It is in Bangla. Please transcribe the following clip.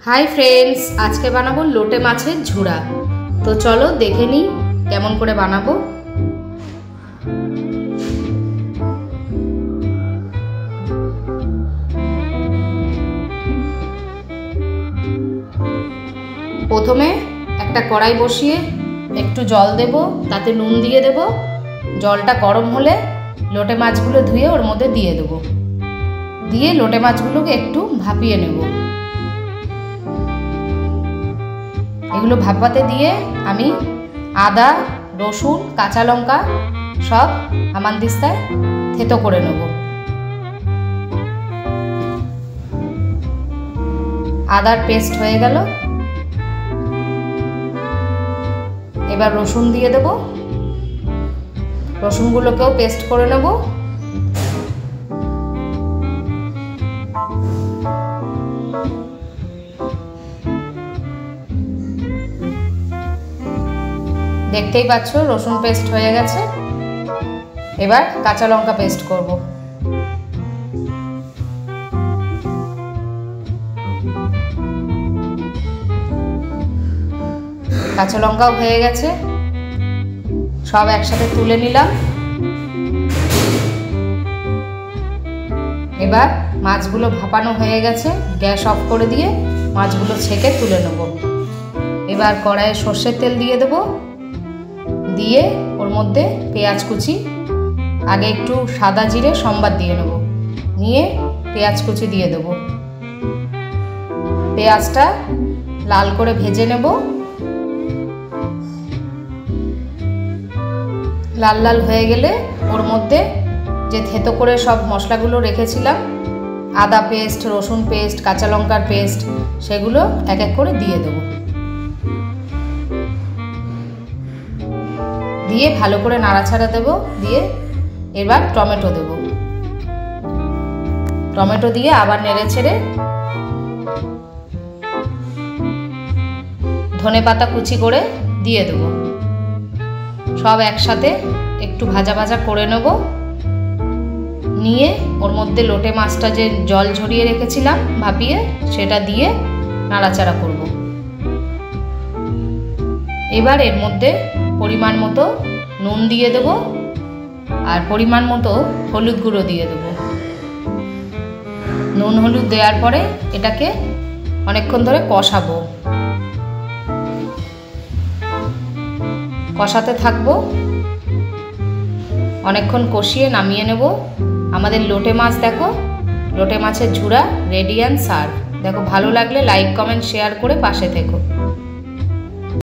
हाई फ्रेंड्स, आज के बानाबो लोटे माछेर झुड़ा। तो चलो देखे नी केमन करे बानाबो। प्रथमे एक कड़ाई बसिए एकटू जल देब, ताते नुन दिए देब। जलटा गरम होले लोटे माछगुलो धुए ओर मध्य दिए देब, दिए लोटे माछगुलोके एकटू भापिए नेब। एगुलो भापाते दिए आमी आदा रसुन काँचा लंका सब हामानदिस्ताय থেতো করে নেব। आदार पेस्ट হয়ে গেল, এবার রসুন দিয়ে দেব। রসুনগুলোকেও পেস্ট করে নেব। देखतेই পাচ্ছো রসুন পেস্ট হয়ে গেছে। এবার কাঁচা লঙ্কা পেস্ট করব। কাঁচা লঙ্কাও হয়ে গেছে, সব একসাথে তুলে নিলাম। এবার মাছগুলো ভাপানো হয়ে গেছে, গ্যাস অফ করে দিয়ে মাছগুলো ছেঁকে তুলে নেব। এবার কড়াইয়ে সরষের তেল দিয়ে দেব, দিয়ে ওর মধ্যে পেঁয়াজ কুচি, আগে একটু সাদা জিরে সম্বাদ দিয়ে নেব, নিয়ে পেঁয়াজ কুচি দিয়ে দেব। পেঁয়াজটা লাল করে ভেজে নেব। লাল লাল হয়ে গেলে ওর মধ্যে যে থেতো করে সব মশলাগুলো রেখেছিলাম, আদা পেস্ট, রসুন পেস্ট, কাঁচা লঙ্কার পেস্ট, সেগুলো এক এক করে দিয়ে দেব। দিয়ে ভালো করে নাড়াচাড়া দেব। দিয়ে এবার টমেটো দেব। টমেটো দিয়ে আবার নেড়ে ছেড়ে ধনেপাতা কুচি করে দিয়ে দেব। সব একসাথে একটু ভাজা ভাজা করে নেব। নিয়ে ওর মধ্যে লোটে মাছটা যে জল ঝরিয়ে রেখেছিলাম ভাপিয়ে, সেটা দিয়ে নাড়াচাড়া করব। এবার এর মধ্যে পরিমাণ মতো নুন দিয়ে দেব, আর পরিমাণ মতো হলুদ গুঁড়ো দিয়ে দেব। নুন হলুদ দেওয়ার পরে এটাকে অনেকক্ষণ ধরে কষাবো, কষাতে থাকবো। অনেকক্ষণ কষিয়ে নামিয়ে নেব। আমাদের লোটে মাছ দেখো, লোটে মাছের ঝুড়া রেডি অ্যান্ড সার্ভ। দেখো, ভালো লাগলে লাইক কমেন্ট শেয়ার করে পাশে থেকো।